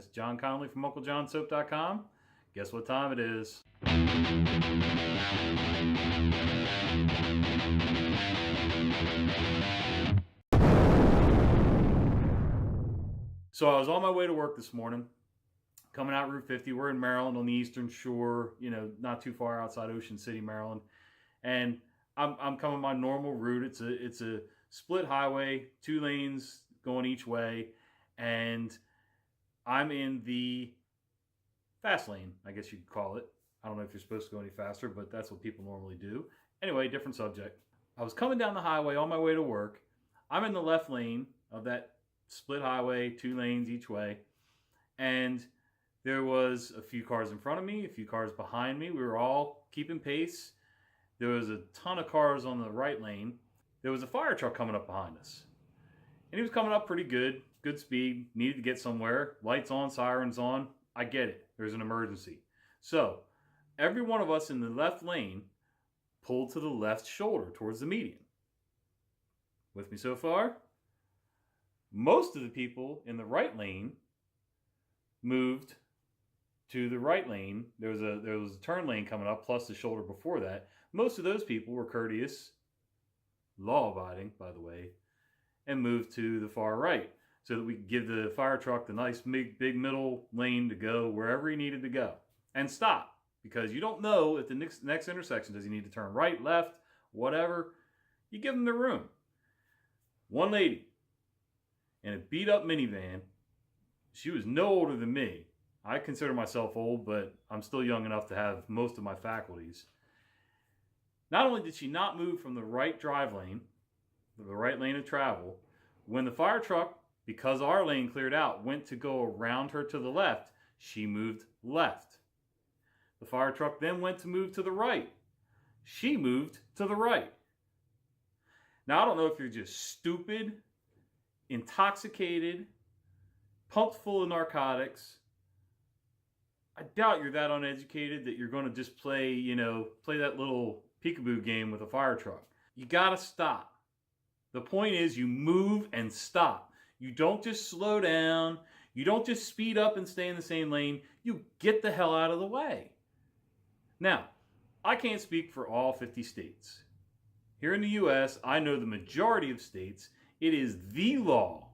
guys. John Connolly from unclejonssoap.com. Guess what time it is? So I was on my way to work this morning, coming out Route 50. We're in Maryland on the Eastern Shore, not too far outside Ocean City, Maryland. And I'm coming my normal route. It's a split highway, 2 lanes going each way, and I'm in the fast lane, I guess you could call it. I don't know if you're supposed to go any faster, but that's what people normally do. Anyway, different subject. I was coming down the highway on my way to work. I'm in the left lane of that split highway, 2 lanes each way, and there was a few cars in front of me, a few cars behind me. We were all keeping pace. There was a ton of cars on the right lane. There was a fire truck coming up behind us, and he was coming up pretty good speed, needed to get somewhere. Lights on, sirens on. I get it. There's an emergency. So every one of us in the left lane pulled to the left shoulder towards the median. With me so far? Most of the people in the right lane moved to the right lane. There was a turn lane coming up, plus the shoulder before that. Most of those people were courteous, law-abiding, by the way, and moved to the far right so that we could give the fire truck the nice big middle lane to go wherever he needed to go and stop, because you don't know at the next intersection, does he need to turn right, left, whatever. You give him the room. One lady in a beat-up minivan. She was no older than me. I consider myself old, but I'm still young enough to have most of my faculties. Not only did she not move from the right drive lane, the right lane of travel, when the fire truck, because our lane cleared out, went to go around her to the left, she moved left. The fire truck then went to move to the right. She moved to the right. Now, I don't know if you're just stupid, intoxicated, pumped full of narcotics. I doubt you're that uneducated that you're going to just play that little peekaboo game with a fire truck. You got to stop. The point is, you move and stop. You don't just slow down. You don't just speed up and stay in the same lane. You get the hell out of the way. Now, I can't speak for all 50 states. Here in the U.S., I know the majority of states, it is the law,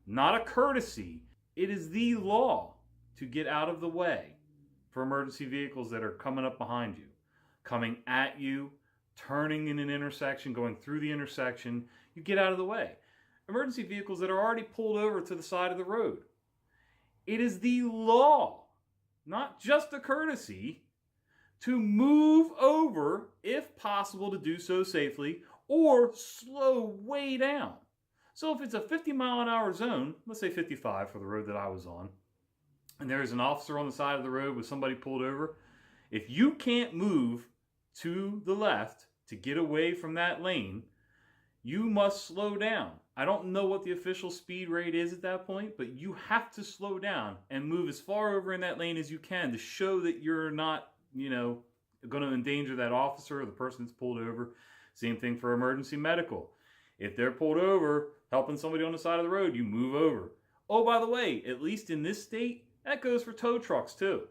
not a courtesy. It is the law to get out of the way for emergency vehicles that are coming up behind you, coming at you, turning in an intersection, going through the intersection. You get out of the way. Emergency vehicles that are already pulled over to the side of the road. It is the law, not just a courtesy, to move over, if possible to do so safely, or slow way down. So if it's a 50-mile-an-hour zone, let's say 55 for the road that I was on, and there's an officer on the side of the road with somebody pulled over, if you can't move to the left to get away from that lane, you must slow down. I don't know what the official speed rate is at that point, but you have to slow down and move as far over in that lane as you can to show that you're not, going to endanger that officer or the person that's pulled over. Same thing for emergency medical. If they're pulled over, helping somebody on the side of the road, you move over. Oh, by the way, at least in this state, that goes for tow trucks too.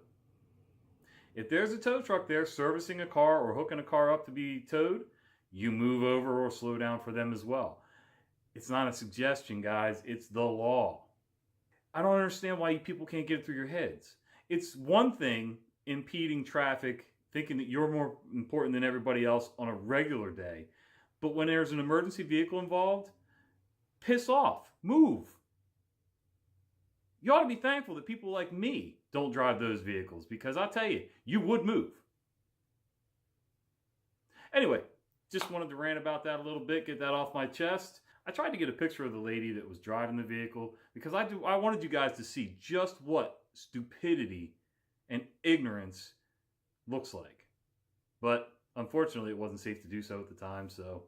If there's a tow truck there servicing a car or hooking a car up to be towed, you move over or slow down for them as well. It's not a suggestion, guys. It's the law. I don't understand why people can't get it through your heads. It's one thing impeding traffic, thinking that you're more important than everybody else on a regular day. But when there's an emergency vehicle involved, piss off. Move. You ought to be thankful that people like me don't drive those vehicles, because I'll tell you, you would move. Anyway, just wanted to rant about that a little bit, get that off my chest. I tried to get a picture of the lady that was driving the vehicle because I wanted you guys to see just what stupidity and ignorance looks like. But unfortunately, it wasn't safe to do so at the time. So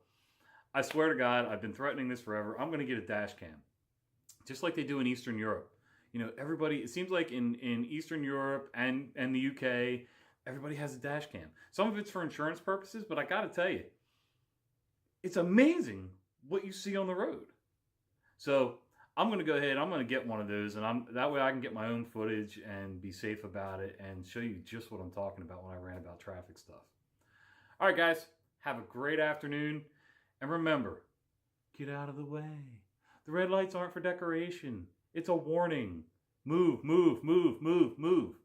I swear to God, I've been threatening this forever. I'm going to get a dash cam, just like they do in Eastern Europe. Everybody, it seems like in Eastern Europe and the UK, everybody has a dash cam. Some of it's for insurance purposes, but I got to tell you, it's amazing what you see on the road. So I'm going to go ahead, I'm going to get one of those, and that way I can get my own footage and be safe about it and show you just what I'm talking about when I rant about traffic stuff. All right, guys, have a great afternoon. And remember, get out of the way. The red lights aren't for decoration. It's a warning. Move, move, move, move, move.